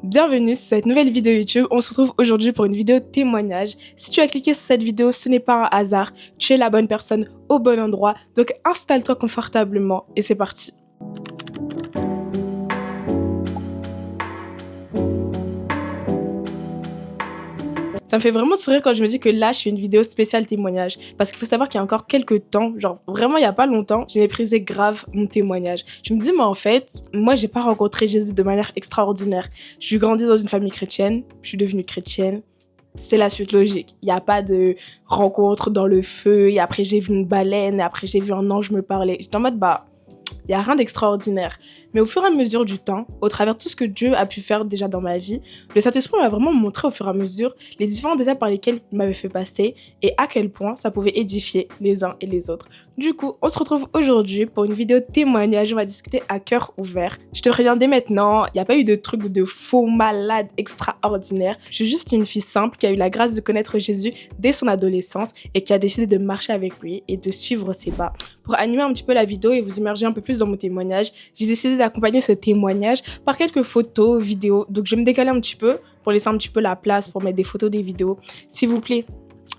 Bienvenue sur cette nouvelle vidéo YouTube. On se retrouve aujourd'hui pour une vidéo témoignage. Si tu as cliqué sur cette vidéo, ce n'est pas un hasard. Tu es la bonne personne au bon endroit. Donc installe-toi confortablement et c'est parti. Ça me fait vraiment sourire quand je me dis que là, je fais une vidéo spéciale témoignage. Parce qu'il faut savoir qu'il y a encore quelques temps, genre vraiment il n'y a pas longtemps, j'ai méprisé grave mon témoignage. Je me dis, mais en fait, moi, j'ai pas rencontré Jésus de manière extraordinaire. Je suis grandie dans une famille chrétienne, je suis devenue chrétienne. C'est la suite logique. Il n'y a pas de rencontre dans le feu, et après j'ai vu une baleine, et après j'ai vu un ange me parler. J'étais en mode, il n'y a rien d'extraordinaire. Mais au fur et à mesure du temps, au travers de tout ce que Dieu a pu faire déjà dans ma vie, le Saint-Esprit m'a vraiment montré au fur et à mesure les différentes étapes par lesquelles il m'avait fait passer et à quel point ça pouvait édifier les uns et les autres. Du coup, on se retrouve aujourd'hui pour une vidéo témoignage. On va discuter à cœur ouvert. Je te préviens dès maintenant, il n'y a pas eu de trucs de faux malades extraordinaires. Je suis juste une fille simple qui a eu la grâce de connaître Jésus dès son adolescence et qui a décidé de marcher avec lui et de suivre ses pas. Pour animer un petit peu la vidéo et vous immerger un peu plus dans mon témoignage, j'ai décidé d'accompagner ce témoignage par quelques photos, vidéos. Donc je vais me décaler un petit peu pour laisser un petit peu la place pour mettre des photos, des vidéos. S'il vous plaît,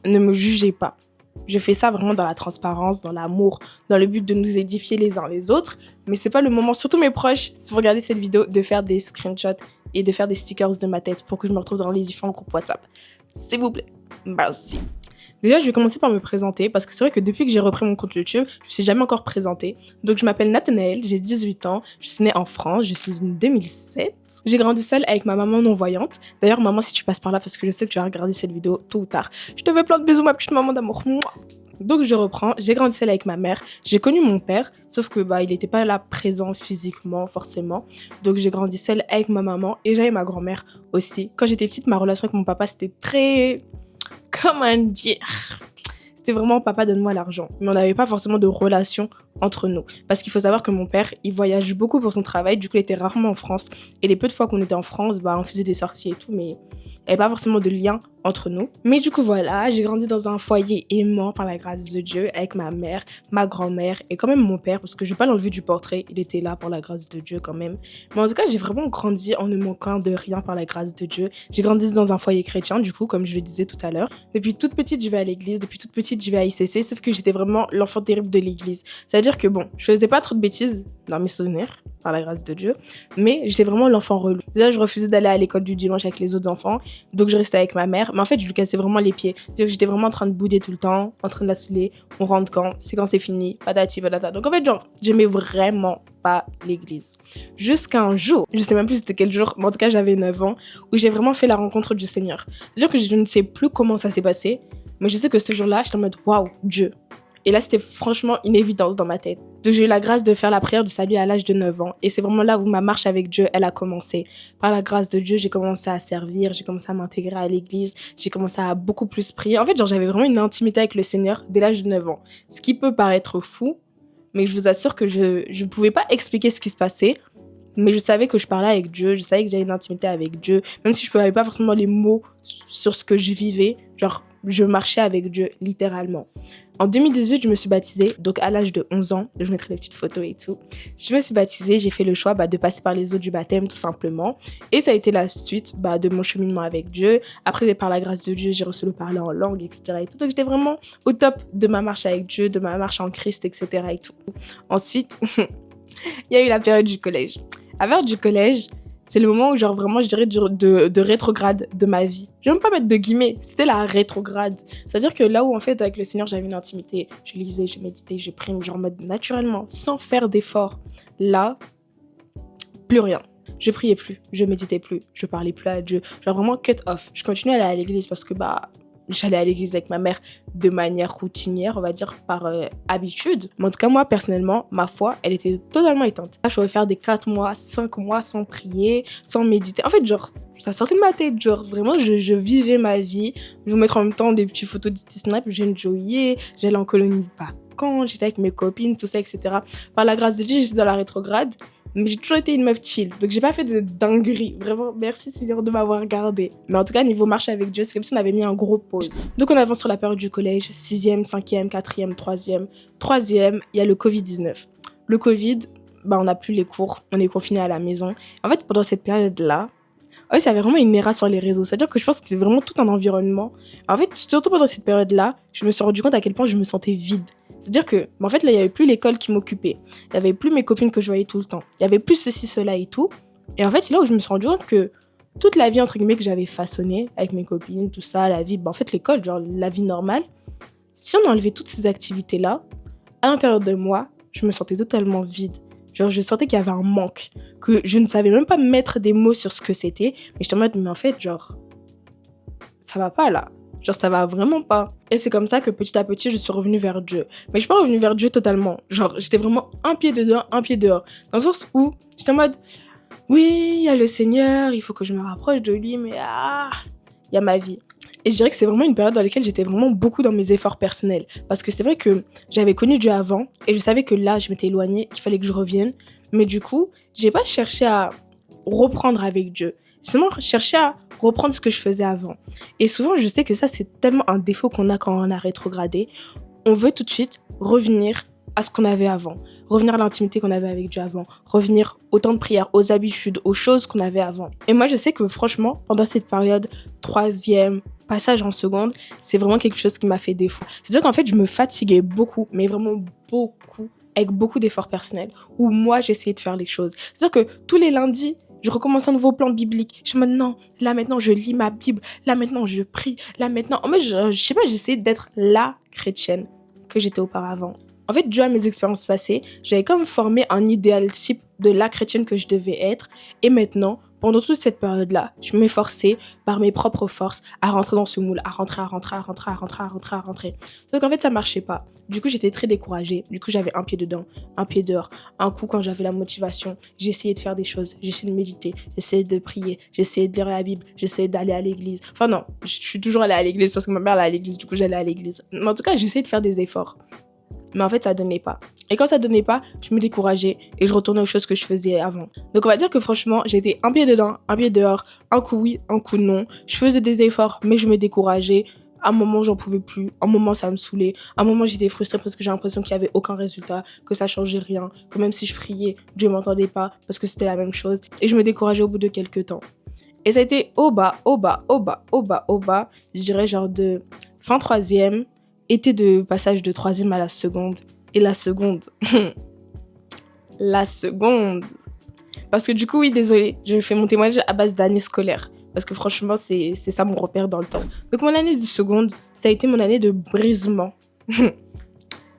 ne me jugez pas. Je fais ça vraiment dans la transparence, dans l'amour, dans le but de nous édifier les uns les autres. Mais c'est pas le moment, surtout mes proches, si vous regardez cette vidéo, de faire des screenshots et de faire des stickers de ma tête pour que je me retrouve dans les différents groupes WhatsApp. S'il vous plaît. Merci. Déjà, je vais commencer par me présenter parce que c'est vrai que depuis que j'ai repris mon compte YouTube, je ne suis jamais encore présentée. Donc, je m'appelle Nathanaëlle, j'ai 18 ans, je suis née en France, je suis en 2007. J'ai grandi seule avec ma maman non-voyante. D'ailleurs, maman, si tu passes par là, parce que je sais que tu vas regarder cette vidéo tôt ou tard, je te fais plein de bisous, ma petite maman d'amour. Donc, je reprends, j'ai grandi seule avec ma mère, j'ai connu mon père, sauf que il n'était pas là présent physiquement, forcément. Donc, j'ai grandi seule avec ma maman et j'avais ma grand-mère aussi. Quand j'étais petite, ma relation avec mon papa, c'était très... comment dire, c'était vraiment papa donne-moi l'argent, mais on n'avait pas forcément de relation entre nous, parce qu'il faut savoir que mon père, il voyage beaucoup pour son travail, du coup il était rarement en France, et les peu de fois qu'on était en France, on faisait des sorties et tout, mais il n'y avait pas forcément de lien entre nous. Mais du coup voilà, j'ai grandi dans un foyer aimant par la grâce de Dieu, avec ma mère, ma grand-mère, et quand même mon père, parce que je vais pas l'enlever du portrait, il était là par la grâce de Dieu quand même. Mais en tout cas, j'ai vraiment grandi en ne manquant de rien par la grâce de Dieu. J'ai grandi dans un foyer chrétien, du coup, comme je le disais tout à l'heure. Depuis toute petite, je vais à l'église, depuis toute petite, je vais à ICC, sauf que j'étais vraiment l'enfant terrible de l'église. C'est-à-dire que je faisais pas trop de bêtises dans mes souvenirs, par la grâce de Dieu, mais j'étais vraiment l'enfant relou. Déjà, je refusais d'aller à l'école du dimanche avec les autres enfants, donc je restais avec ma mère, mais en fait, je lui cassais vraiment les pieds. C'est-à-dire que j'étais vraiment en train de bouder tout le temps, en train de la saouler, on rentre quand c'est fini, patati patata. Donc en fait, j'aimais vraiment pas l'église. Jusqu'à un jour, je sais même plus c'était quel jour, mais en tout cas, j'avais 9 ans, où j'ai vraiment fait la rencontre du Seigneur. C'est-à-dire que je ne sais plus comment ça s'est passé, mais je sais que ce jour-là, j'étais en mode, waouh, Dieu. Et là, c'était franchement une évidence dans ma tête. Donc, j'ai eu la grâce de faire la prière du salut à l'âge de 9 ans. Et c'est vraiment là où ma marche avec Dieu, elle a commencé. Par la grâce de Dieu, j'ai commencé à servir, j'ai commencé à m'intégrer à l'église, j'ai commencé à beaucoup plus prier. En fait, j'avais vraiment une intimité avec le Seigneur dès l'âge de 9 ans. Ce qui peut paraître fou, mais je vous assure que je ne pouvais pas expliquer ce qui se passait. Mais je savais que je parlais avec Dieu, je savais que j'avais une intimité avec Dieu. Même si je n'avais pas forcément les mots sur ce que je vivais, je marchais avec Dieu, littéralement. En 2018, je me suis baptisée, donc à l'âge de 11 ans, je mettrai des petites photos et tout. Je me suis baptisée, j'ai fait le choix de passer par les eaux du baptême, tout simplement. Et ça a été la suite de mon cheminement avec Dieu. Après, par la grâce de Dieu, j'ai reçu le parler en langue, etc. Et tout. Donc, j'étais vraiment au top de ma marche avec Dieu, de ma marche en Christ, etc. Et tout. Ensuite, il y a eu la période du collège. La période du collège, c'est le moment où vraiment je dirais de rétrograde de ma vie. Je vais même pas mettre de guillemets, c'était la rétrograde. C'est-à-dire que là où en fait avec le Seigneur j'avais une intimité, je lisais, je méditais, je priais, en mode naturellement, sans faire d'effort. Là, plus rien. Je priais plus, je méditais plus, je parlais plus à Dieu. Vraiment cut off. Je continuais à aller à l'église parce que j'allais à l'église avec ma mère de manière routinière, on va dire, par habitude. Mais en tout cas, moi, personnellement, ma foi, elle était totalement éteinte. Là, je pouvais faire des 4 mois, 5 mois sans prier, sans méditer. En fait, ça sortait de ma tête. Vraiment, je vivais ma vie. Je vous mettre en même temps des petites photos de Snap. J'enjoyais, j'allais en colonie de vacances, j'étais avec mes copines, tout ça, etc. Par la grâce de Dieu, j'étais dans la rétrograde. Mais j'ai toujours été une meuf chill, donc j'ai pas fait de dinguerie. Vraiment, merci Seigneur de m'avoir gardée. Mais en tout cas, niveau marche avec Dieu, c'est comme si on avait mis un gros pause. Donc on avance sur la période du collège, 6e, 5e, 4e, 3e. 3e, il y a le Covid-19. Le Covid, on n'a plus les cours, on est confinés à la maison. En fait, pendant cette période-là, Ouais, il y avait vraiment une era sur les réseaux. C'est-à-dire que je pense que c'était vraiment tout un environnement. En fait, surtout pendant cette période-là, je me suis rendu compte à quel point je me sentais vide. C'est-à-dire que, en fait, là, il n'y avait plus l'école qui m'occupait. Il n'y avait plus mes copines que je voyais tout le temps. Il n'y avait plus ceci, cela et tout. Et en fait, c'est là où je me suis rendu compte que toute la vie, entre guillemets, que j'avais façonnée avec mes copines, tout ça, la vie, en fait, l'école, genre la vie normale, si on enlevait toutes ces activités-là, à l'intérieur de moi, je me sentais totalement vide. Genre, je sentais qu'il y avait un manque, que je ne savais même pas mettre des mots sur ce que c'était. Mais j'étais en mode, mais en fait, genre, ça va pas là. Genre, ça va vraiment pas. Et c'est comme ça que petit à petit, je suis revenue vers Dieu. Mais je suis pas revenue vers Dieu totalement. Genre, j'étais vraiment un pied dedans, un pied dehors. Dans le sens où j'étais en mode, oui, il y a le Seigneur, il faut que je me rapproche de lui, mais il y a ma vie. Et je dirais que c'est vraiment une période dans laquelle j'étais vraiment beaucoup dans mes efforts personnels. Parce que c'est vrai que j'avais connu Dieu avant et je savais que là, je m'étais éloignée, qu'il fallait que je revienne. Mais du coup, j'ai pas cherché à reprendre avec Dieu. J'ai seulement cherché à reprendre ce que je faisais avant. Et souvent, je sais que ça, c'est tellement un défaut qu'on a quand on a rétrogradé. On veut tout de suite revenir à ce qu'on avait avant. Revenir à l'intimité qu'on avait avec Dieu avant. Revenir au temps de prière, aux habitudes, aux choses qu'on avait avant. Et moi, je sais que franchement, pendant cette période, 3e, passage en seconde, c'est vraiment quelque chose qui m'a fait défaut. C'est-à-dire qu'en fait, je me fatiguais beaucoup, mais vraiment beaucoup, avec beaucoup d'efforts personnels, où moi, j'essayais de faire les choses. C'est-à-dire que tous les lundis, je recommence un nouveau plan biblique. Je me dis non, là maintenant, je lis ma Bible. Là maintenant, je prie. Là maintenant, en fait, je sais pas, j'essayais d'être la chrétienne que j'étais auparavant. En fait, dû à mes expériences passées, j'avais comme formé un idéal type de la chrétienne que je devais être. Et maintenant, pendant toute cette période-là, je m'efforçais par mes propres forces à rentrer dans ce moule, à rentrer. Donc en fait, ça marchait pas. Du coup, j'étais très découragée. Du coup, j'avais un pied dedans, un pied dehors. Un coup, quand j'avais la motivation, j'essayais de faire des choses. J'essayais de méditer, j'essayais de prier, j'essayais de lire la Bible, j'essayais d'aller à l'église. Enfin non, je suis toujours allée à l'église parce que ma mère allait à l'église, du coup, j'allais à l'église. Mais en tout cas, j'essayais de faire des efforts. Mais en fait, ça donnait pas. Et quand ça donnait pas, je me décourageais et je retournais aux choses que je faisais avant. Donc on va dire que franchement, j'étais un pied dedans, un pied dehors, un coup oui, un coup non. Je faisais des efforts, mais je me décourageais. À un moment, j'en pouvais plus. À un moment, ça me saoulait. À un moment, j'étais frustrée parce que j'ai l'impression qu'il y avait aucun résultat, que ça changeait rien, que même si je priais, Dieu m'entendait pas parce que c'était la même chose. Et je me décourageais au bout de quelques temps. Et ça a été au bas, je dirais genre de fin 3e, été de passage de 3e à la seconde. Et la seconde. La seconde. Parce que du coup, oui, désolée, je fais mon témoignage à base d'année scolaire. Parce que franchement, c'est ça mon repère dans le temps. Donc mon année de seconde, ça a été mon année de brisement.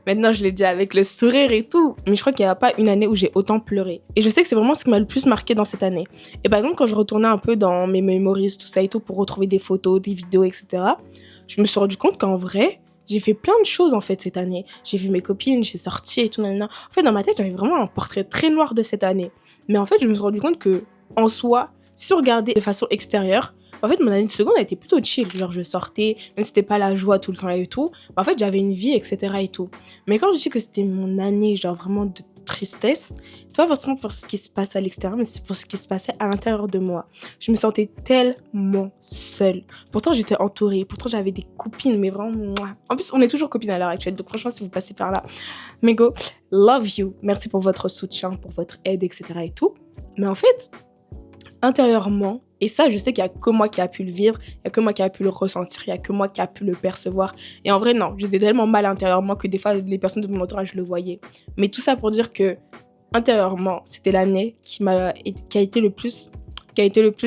Maintenant, je l'ai dit avec le sourire et tout. Mais je crois qu'il n'y a pas une année où j'ai autant pleuré. Et je sais que c'est vraiment ce qui m'a le plus marqué dans cette année. Et par exemple, quand je retournais un peu dans mes memories, tout ça et tout, pour retrouver des photos, des vidéos, etc., je me suis rendu compte qu'en vrai, j'ai fait plein de choses en fait cette année. J'ai vu mes copines, j'ai sorti et tout. Nanana. En fait, dans ma tête, j'avais vraiment un portrait très noir de cette année. Mais en fait, je me suis rendu compte que, en soi, si on regardait de façon extérieure, en fait, mon année de seconde a été plutôt chill. Genre, je sortais, même si c'était pas la joie tout le temps et tout. En fait, j'avais une vie, etc. et tout. Mais quand je dis que c'était mon année, genre vraiment de tristesse, c'est pas forcément pour ce qui se passe à l'extérieur, mais c'est pour ce qui se passait à l'intérieur de moi. Je me sentais tellement seule. Pourtant, j'étais entourée. Pourtant, j'avais des copines, mais vraiment, mouah. En plus, on est toujours copines à l'heure actuelle. Donc, franchement, si vous passez par là, mais go, love you. Merci pour votre soutien, pour votre aide, etc. et tout. Mais en fait, intérieurement, et ça, je sais qu'il y a que moi qui a pu le vivre, il y a que moi qui a pu le ressentir, il y a que moi qui a pu le percevoir. Et en vrai, non, j'étais tellement mal intérieurement que des fois, les personnes de mon entourage le voyaient. Mais tout ça pour dire que, intérieurement, c'était l'année qui a été le plus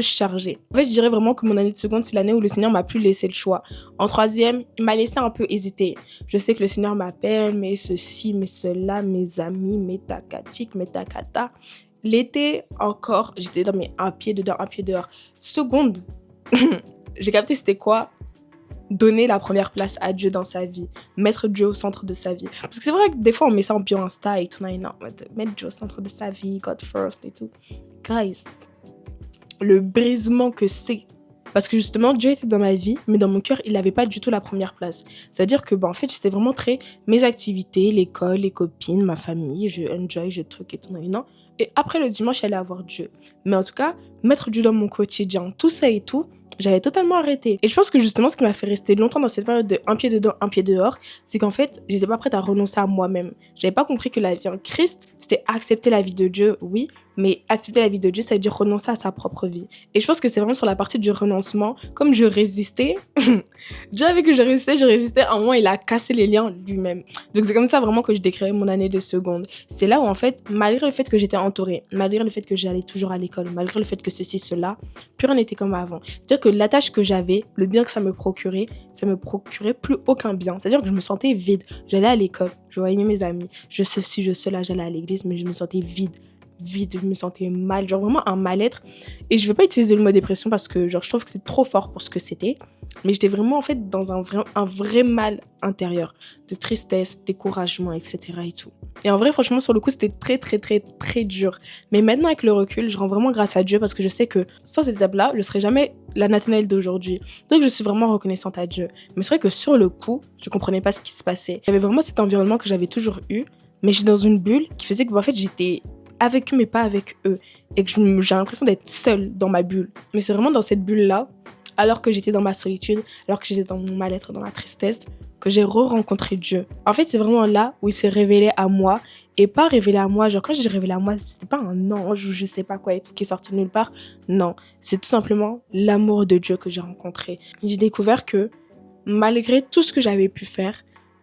chargée. En fait, je dirais vraiment que mon année de seconde, c'est l'année où le Seigneur m'a plus laissé le choix. En 3e, il m'a laissé un peu hésiter. Je sais que le Seigneur m'appelle, mais ceci, mais cela, mes amis, mes takatik, mes takata. L'été, encore, j'étais dans mes un pied dedans, un pied dehors. Seconde, j'ai capté c'était quoi? Donner la première place à Dieu dans sa vie. Mettre Dieu au centre de sa vie. Parce que c'est vrai que des fois, on met ça en bio Insta et tout. Non, mettre Dieu au centre de sa vie, God first et tout. Guys, le brisement que c'est. Parce que justement, Dieu était dans ma vie, mais dans mon cœur, il n'avait pas du tout la première place. C'est-à-dire que, en fait, j'étais vraiment très mes activités, l'école, les copines, ma famille, je enjoy, je truc et tout. Non. Et après le dimanche, j'allais avoir Dieu. Mais en tout cas, mettre Dieu dans mon quotidien, tout ça et tout, J'avais totalement arrêté. Et je pense que justement, ce qui m'a fait rester longtemps dans cette période de un pied dedans, un pied dehors, c'est qu'en fait, j'étais pas prête à renoncer à moi-même. J'avais pas compris que la vie en Christ, c'était accepter la vie de Dieu, oui, mais accepter la vie de Dieu, ça veut dire renoncer à sa propre vie. Et je pense que c'est vraiment sur la partie du renoncement, comme je résistais, Dieu avait que je résistais, à un moment, il a cassé les liens lui-même. Donc c'est comme ça vraiment que je décrirais mon année de seconde. C'est là où en fait, malgré le fait que j'étais entourée, malgré le fait que j'allais toujours à l'école, malgré le fait que ceci, cela, plus rien n'était comme avant. C'est-à-dire que la tâche que j'avais, le bien que ça me procurait plus aucun bien. C'est-à-dire que je me sentais vide. J'allais à l'école, je voyais mes amis, je ceci, je cela, j'allais à l'église, mais je me sentais vide, je me sentais mal, genre vraiment un mal-être. Et je veux pas utiliser le mot dépression parce que genre je trouve que c'est trop fort pour ce que c'était, mais j'étais vraiment en fait dans un vrai mal intérieur, de tristesse, découragement, etc. et tout. Et en vrai, franchement, sur le coup, c'était très, très, très, très dur. Mais maintenant, avec le recul, je rends vraiment grâce à Dieu parce que je sais que sans cette étape-là, je serais jamais la Nathanaël d'aujourd'hui. Donc, je suis vraiment reconnaissante à Dieu. Mais c'est vrai que sur le coup, je comprenais pas ce qui se passait. Il y avait vraiment cet environnement que j'avais toujours eu, mais j'étais dans une bulle qui faisait que, en fait, j'étais avec eux, mais pas avec eux. Et que j'ai l'impression d'être seule dans ma bulle. Mais c'est vraiment dans cette bulle-là, alors que j'étais dans ma solitude, alors que j'étais dans mon mal-être, dans la tristesse, que j'ai re-rencontré Dieu. En fait, c'est vraiment là où il s'est révélé à moi, et pas révélé à moi, genre quand j'ai révélé à moi, c'était pas un ange ou je sais pas quoi et tout qui est sorti de nulle part. Non, c'est tout simplement l'amour de Dieu que j'ai rencontré. J'ai découvert que malgré tout ce que j'avais pu faire,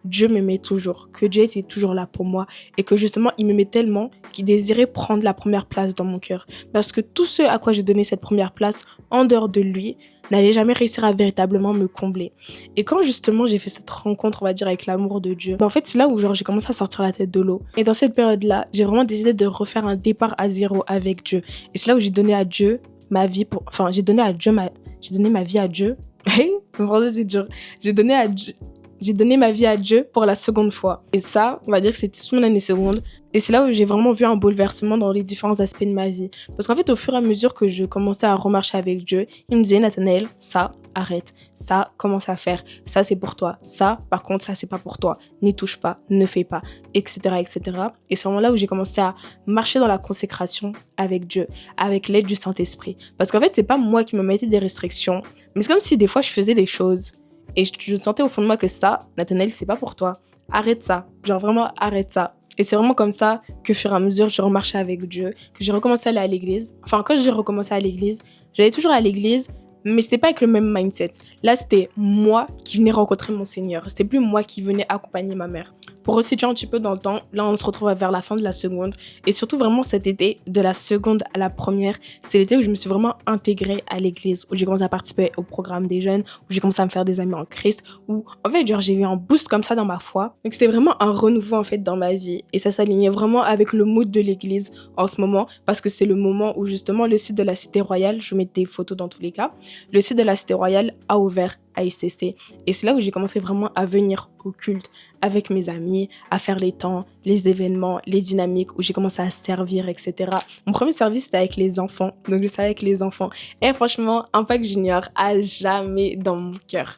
Dieu m'aimait toujours, que Dieu était toujours là pour moi et que justement il m'aimait tellement qu'il désirait prendre la première place dans mon cœur. Parce que tout ce à quoi j'ai donné cette première place en dehors de lui n'allait jamais réussir à véritablement me combler. Et quand justement j'ai fait cette rencontre, on va dire, avec l'amour de Dieu, en fait c'est là où genre j'ai commencé à sortir la tête de l'eau. Et dans cette période-là, j'ai vraiment décidé de refaire un départ à zéro avec Dieu. Et c'est là où j'ai donné à Dieu ma vie pour... Enfin, j'ai donné ma vie à Dieu. Le français c'est dur. J'ai donné ma vie à Dieu pour la seconde fois. Et ça, on va dire que c'était sous mon année seconde. Et c'est là où j'ai vraiment vu un bouleversement dans les différents aspects de ma vie. Parce qu'en fait, au fur et à mesure que je commençais à remarcher avec Dieu, il me disait, Nathanaël, ça, arrête. Ça, commence à faire. Ça, c'est pour toi. Ça, par contre, ça, c'est pas pour toi. N'y touche pas, ne fais pas, etc., etc. Et c'est vraiment là où j'ai commencé à marcher dans la consécration avec Dieu, avec l'aide du Saint-Esprit. Parce qu'en fait, c'est pas moi qui me mettais des restrictions, mais c'est comme si des fois, je faisais des choses et je sentais au fond de moi que ça, Nathanaël, c'est pas pour toi. Arrête ça. Genre vraiment, arrête ça. Et c'est vraiment comme ça que, au fur et à mesure, je remarchais avec Dieu, que j'ai recommencé à aller à l'église. Enfin, quand j'ai recommencé à l'église, j'allais toujours à l'église, mais c'était pas avec le même mindset. Là, c'était moi qui venais rencontrer mon Seigneur. C'était plus moi qui venais accompagner ma mère. Pour resituer un petit peu dans le temps, là, on se retrouve vers la fin de la seconde. Et surtout, vraiment, cet été, de la seconde à la première, c'est l'été où je me suis vraiment intégrée à l'église, où j'ai commencé à participer au programme des jeunes, où j'ai commencé à me faire des amis en Christ, où, en fait, genre, j'ai eu un boost comme ça dans ma foi. Donc, c'était vraiment un renouveau, en fait, dans ma vie. Et ça s'alignait vraiment avec le mood de l'église en ce moment, parce que c'est le moment où, justement, le site de la Cité Royale, je mets des photos dans tous les cas, le site de la Cité Royale a ouvert à ICC. Et c'est là où j'ai commencé vraiment à venir au culte avec mes amis, à faire les temps, les événements, les dynamiques, où j'ai commencé à servir, etc. Mon premier service, c'était avec les enfants. Donc, je savais avec les enfants. Et franchement, Impact Junior à jamais dans mon cœur.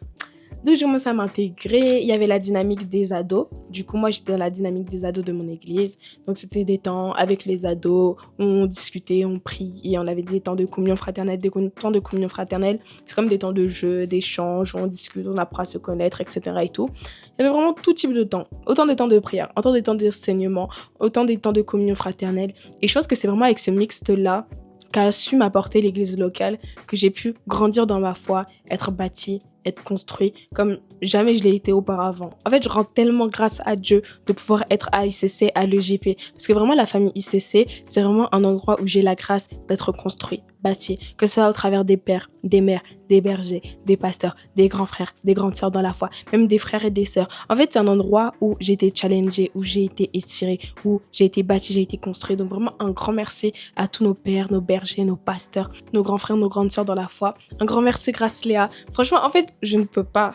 Donc, j'ai commencé à m'intégrer. Il y avait la dynamique des ados. Du coup, moi, j'étais dans la dynamique des ados de mon église. Donc, c'était des temps avec les ados. On discutait, on priait. On avait des temps de communion fraternelle. Des temps de communion fraternelle, c'est comme des temps de jeu, d'échange. On discute, on apprend à se connaître, etc. et tout. Il y avait vraiment tout type de temps. Autant de temps de prière, autant de temps d'enseignement, autant des temps de communion fraternelle. Et je pense que c'est vraiment avec ce mixte-là qu'a su m'apporter l'église locale que j'ai pu grandir dans ma foi, être bâtie, être construit comme jamais je l'ai été auparavant. En fait, je rends tellement grâce à Dieu de pouvoir être à ICC, à l'EJP. Parce que vraiment, la famille ICC, c'est vraiment un endroit où j'ai la grâce d'être construit, bâti. Que ce soit au travers des pères, des mères, des bergers, des pasteurs, des grands frères, des grandes sœurs dans la foi, même des frères et des sœurs. En fait, c'est un endroit où j'ai été challengée, où j'ai été étirée, où j'ai été bâtie, j'ai été construite. Donc vraiment, un grand merci à tous nos pères, nos bergers, nos pasteurs, nos grands frères, nos grandes sœurs dans la foi. Un grand merci grâce Léa. Franchement, en fait, je ne peux pas.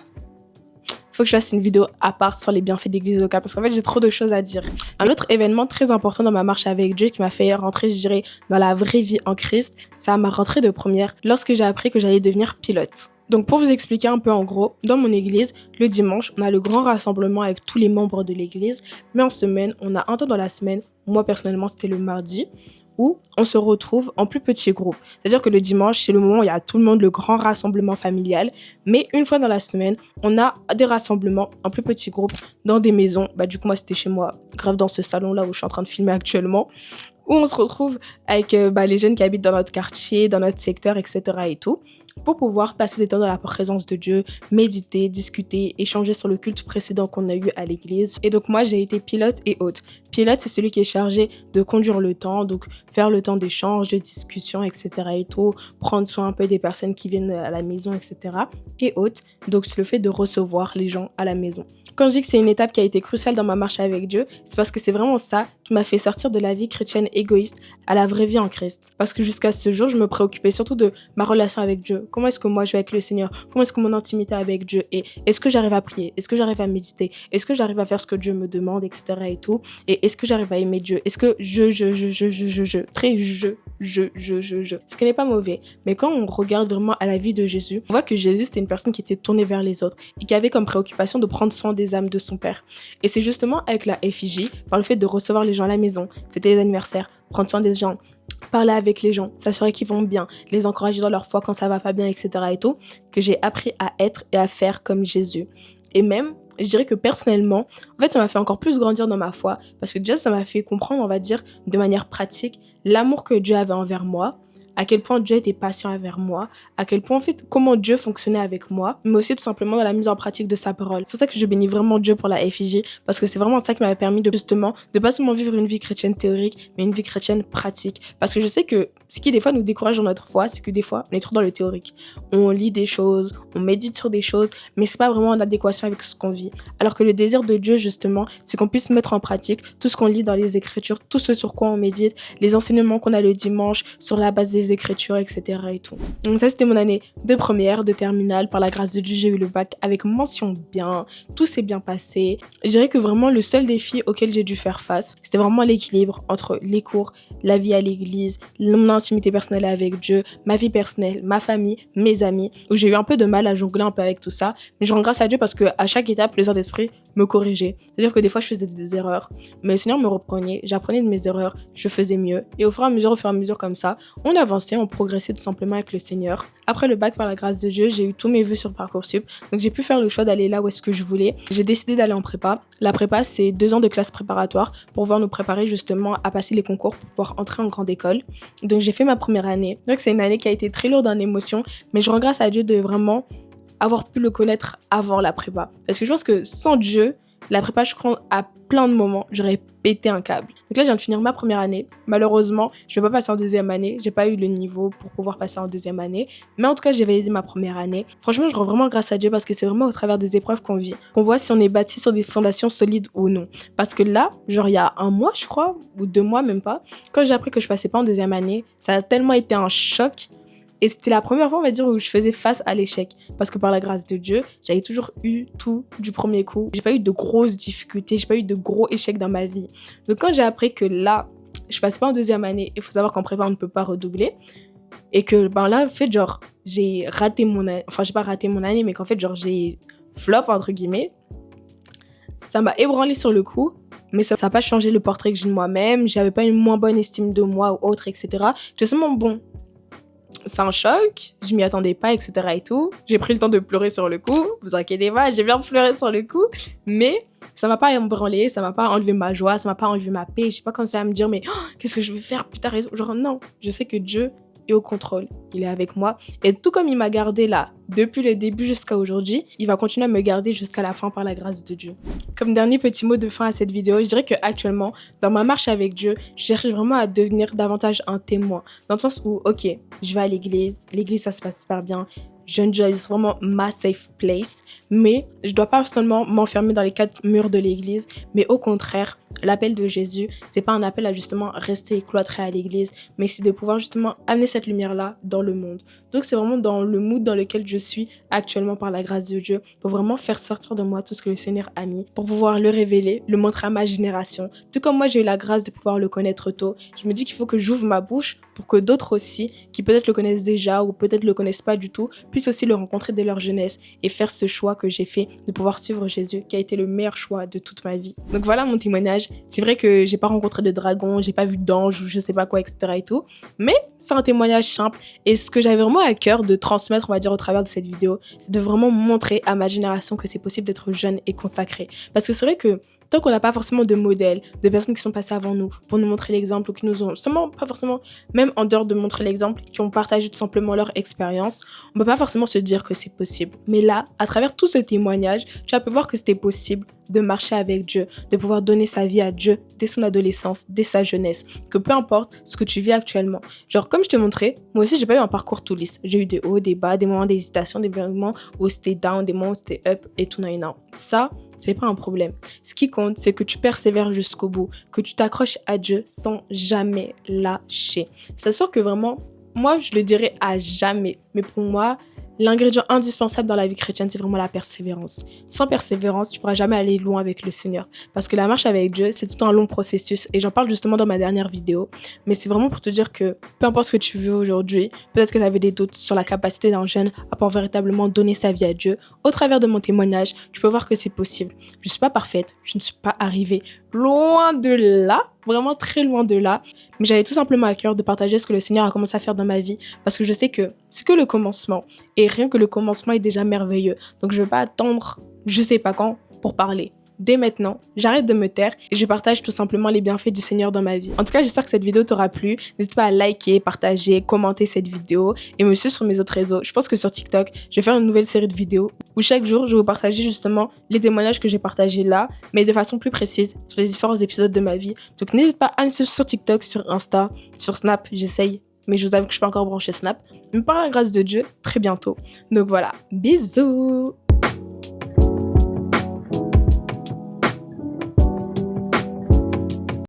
Faut que je fasse une vidéo à part sur les bienfaits d'église locale parce qu'en fait, j'ai trop de choses à dire. Un autre événement très important dans ma marche avec Dieu qui m'a fait rentrer, je dirais, dans la vraie vie en Christ, c'est à ma rentrée de première lorsque j'ai appris que j'allais devenir pilote. Donc pour vous expliquer un peu en gros, dans mon église, le dimanche, on a le grand rassemblement avec tous les membres de l'église, mais en semaine, on a un temps dans la semaine, moi personnellement c'était le mardi, où on se retrouve en plus petits groupes. C'est-à-dire que le dimanche, c'est le moment où il y a tout le monde, le grand rassemblement familial. Mais une fois dans la semaine, on a des rassemblements en plus petits groupes dans des maisons. Du coup, moi, c'était chez moi, grave dans ce salon-là où je suis en train de filmer actuellement, où on se retrouve avec les jeunes qui habitent dans notre quartier, dans notre secteur, etc. et tout, pour pouvoir passer des temps dans la présence de Dieu, méditer, discuter, échanger sur le culte précédent qu'on a eu à l'église. Et donc moi, j'ai été pilote et hôte. Pilote, c'est celui qui est chargé de conduire le temps, donc faire le temps d'échange, de discussion, etc. et tout, prendre soin un peu des personnes qui viennent à la maison, etc. Et hôte, donc c'est le fait de recevoir les gens à la maison. Quand je dis que c'est une étape qui a été cruciale dans ma marche avec Dieu, c'est parce que c'est vraiment ça qui m'a fait sortir de la vie chrétienne égoïste à la vraie vie en Christ. Parce que jusqu'à ce jour, je me préoccupais surtout de ma relation avec Dieu. Comment est-ce que moi je vais avec le Seigneur? Comment est-ce que mon intimité avec Dieu est? Est-ce que j'arrive à prier? Est-ce que j'arrive à méditer? Est-ce que j'arrive à faire ce que Dieu me demande, etc. et tout? Et est-ce que j'arrive à aimer Dieu? Est-ce que ce qui n'est pas mauvais. Mais quand on regarde vraiment à la vie de Jésus, on voit que Jésus, c'était une personne qui était tournée vers les autres et qui avait comme préoccupation de prendre soin des âmes de son Père. Et c'est justement avec la FIJ, par le fait de recevoir les gens à la maison, fêter les anniversaires, prendre soin des gens, parler avec les gens, s'assurer qu'ils vont bien, les encourager dans leur foi quand ça va pas bien, etc. et tout, que j'ai appris à être et à faire comme Jésus. Et même, je dirais que personnellement, en fait, ça m'a fait encore plus grandir dans ma foi, parce que déjà, ça m'a fait comprendre, on va dire, de manière pratique, l'amour que Dieu avait envers moi, à quel point Dieu était patient envers moi, à quel point, en fait, comment Dieu fonctionnait avec moi, mais aussi tout simplement dans la mise en pratique de sa parole. C'est pour ça que je bénis vraiment Dieu pour la FIJ, parce que c'est vraiment ça qui m'avait permis de, justement, de pas seulement vivre une vie chrétienne théorique, mais une vie chrétienne pratique. Parce que je sais que ce qui, des fois, nous décourage dans notre foi, c'est que des fois, on est trop dans le théorique. On lit des choses, on médite sur des choses, mais c'est pas vraiment en adéquation avec ce qu'on vit. Alors que le désir de Dieu, justement, c'est qu'on puisse mettre en pratique tout ce qu'on lit dans les Écritures, tout ce sur quoi on médite, les enseignements qu'on a le dimanche, sur la base des Écritures, etc. et tout. Donc ça, c'était mon année de première, de terminale. Par la grâce de Dieu, j'ai eu le bac avec mention bien. Tout s'est bien passé. Je dirais que vraiment, le seul défi auquel j'ai dû faire face, c'était vraiment l'équilibre entre les cours, la vie à l'église, mon intimité personnelle avec Dieu, ma vie personnelle, ma famille, mes amis, où j'ai eu un peu de mal à jongler un peu avec tout ça. Mais je rends grâce à Dieu parce qu'à chaque étape, le Saint-Esprit me corrigeait. C'est-à-dire que des fois, je faisais des erreurs. Mais le Seigneur me reprenait, j'apprenais de mes erreurs, je faisais mieux. Et au fur et à mesure comme ça, on avançait, on progressait tout simplement avec le Seigneur. Après le bac, par la grâce de Dieu, j'ai eu tous mes vœux sur Parcoursup. Donc j'ai pu faire le choix d'aller là où est-ce que je voulais. J'ai décidé d'aller en prépa. La prépa, c'est 2 ans de classe préparatoire pour pouvoir nous préparer justement à passer les concours pour pouvoir entrer en grande école. Donc j'ai fait ma première année. Donc c'est une année qui a été très lourde en émotions, mais je rends grâce à Dieu de vraiment avoir pu le connaître avant la prépa. Parce que je pense que sans Dieu, la prépa, je crois, à plein de moments, j'aurais pété un câble. Donc là, je viens de finir ma première année. Malheureusement, je vais pas passer en deuxième année. J'ai pas eu le niveau pour pouvoir passer en deuxième année. Mais en tout cas, j'ai validé ma première année. Franchement, je rends vraiment grâce à Dieu parce que c'est vraiment au travers des épreuves qu'on vit, qu'on voit si on est bâti sur des fondations solides ou non. Parce que là, genre il y a 1 mois, je crois, ou 2 mois même pas, quand j'ai appris que je passais pas en deuxième année, ça a tellement été un choc. Et c'était la première fois, on va dire, où je faisais face à l'échec. Parce que par la grâce de Dieu, j'avais toujours eu tout du premier coup. J'ai pas eu de grosses difficultés, j'ai pas eu de gros échecs dans ma vie. Donc quand j'ai appris que là, je passe pas en deuxième année, il faut savoir qu'en prépa, on ne peut pas redoubler. Et que là, en fait, genre, j'ai raté mon année. Enfin, j'ai pas raté mon année, mais qu'en fait, genre, j'ai flop, entre guillemets. Ça m'a ébranlé sur le coup. Mais ça n'a pas changé le portrait que j'ai de moi-même. J'avais pas une moins bonne estime de moi ou autre, etc. J'étais seulement bon. C'est un choc, je m'y attendais pas, etc. et tout. J'ai pris le temps de pleurer sur le coup, vous inquiétez pas, j'ai bien pleuré sur le coup, mais ça m'a pas ébranlé, ça m'a pas enlevé ma joie, ça m'a pas enlevé ma paix. J'ai pas commencé à me dire, mais qu'est-ce que je vais faire plus tard? Genre, non, je sais que Dieu est au contrôle, il est avec moi. Et tout comme il m'a gardé là, depuis le début jusqu'à aujourd'hui, il va continuer à me garder jusqu'à la fin par la grâce de Dieu. Comme dernier petit mot de fin à cette vidéo, je dirais qu'actuellement, dans ma marche avec Dieu, je cherche vraiment à devenir davantage un témoin. Dans le sens où, ok, je vais à l'église ça se passe super bien, j'enjoy, c'est vraiment ma safe place, mais je dois pas seulement m'enfermer dans les 4 murs de l'église, mais au contraire, l'appel de Jésus, c'est pas un appel à justement rester cloîtré à l'église, mais c'est de pouvoir justement amener cette lumière-là dans le monde. Donc c'est vraiment dans le mood dans lequel je suis actuellement par la grâce de Dieu, pour vraiment faire sortir de moi tout ce que le Seigneur a mis, pour pouvoir le révéler, le montrer à ma génération. Tout comme moi j'ai eu la grâce de pouvoir le connaître tôt, je me dis qu'il faut que j'ouvre ma bouche pour que d'autres aussi, qui peut-être le connaissent déjà ou peut-être le connaissent pas du tout, puissent aussi le rencontrer dès leur jeunesse et faire ce choix que j'ai fait de pouvoir suivre Jésus, qui a été le meilleur choix de toute ma vie. Donc voilà mon témoignage. C'est vrai que j'ai pas rencontré de dragon, j'ai pas vu d'ange ou je sais pas quoi, etc. et tout, mais c'est un témoignage simple. Et ce que j'avais vraiment à cœur de transmettre, on va dire, au travers de cette vidéo, c'est de vraiment montrer à ma génération que c'est possible d'être jeune et consacré. Parce que c'est vrai que tant qu'on n'a pas forcément de modèles, de personnes qui sont passées avant nous pour nous montrer l'exemple ou qui nous ont justement pas forcément, même en dehors de montrer l'exemple, qui ont partagé tout simplement leur expérience, on peut pas forcément se dire que c'est possible. Mais là, à travers tout ce témoignage, tu as pu voir que c'était possible de marcher avec Dieu, de pouvoir donner sa vie à Dieu dès son adolescence, dès sa jeunesse, que peu importe ce que tu vis actuellement. Genre, comme je te montrais, moi aussi, j'ai pas eu un parcours tout lisse. J'ai eu des hauts, des bas, des moments d'hésitation, des moments où c'était down, des moments où c'était up et tout, non. Ça, c'est pas un problème. Ce qui compte, c'est que tu persévères jusqu'au bout, que tu t'accroches à Dieu sans jamais lâcher. C'est sûr que vraiment, moi, je le dirais à jamais. Mais pour moi, l'ingrédient indispensable dans la vie chrétienne, c'est vraiment la persévérance. Sans persévérance, tu pourras jamais aller loin avec le Seigneur. Parce que la marche avec Dieu, c'est tout un long processus. Et j'en parle justement dans ma dernière vidéo. Mais c'est vraiment pour te dire que peu importe ce que tu veux aujourd'hui, peut-être que tu avais des doutes sur la capacité d'un jeune à pouvoir véritablement donner sa vie à Dieu. Au travers de mon témoignage, tu peux voir que c'est possible. Je ne suis pas parfaite, je ne suis pas arrivée loin de là, vraiment très loin de là. Mais j'avais tout simplement à cœur de partager ce que le Seigneur a commencé à faire dans ma vie. Parce que je sais que c'est que le commencement. Et rien que le commencement est déjà merveilleux. Donc je ne vais pas attendre je sais pas quand pour parler. Dès maintenant, j'arrête de me taire et je partage tout simplement les bienfaits du Seigneur dans ma vie. En tout cas, j'espère que cette vidéo t'aura plu. N'hésite pas à liker, partager, commenter cette vidéo et me suivre sur mes autres réseaux. Je pense que sur TikTok, je vais faire une nouvelle série de vidéos où chaque jour, je vais vous partager justement les témoignages que j'ai partagés là, mais de façon plus précise sur les différents épisodes de ma vie. Donc n'hésite pas à me suivre sur TikTok, sur Insta, sur Snap, j'essaye. Mais je vous avoue que je suis pas encore branchée Snap. Mais par la grâce de Dieu, très bientôt. Donc voilà, bisous!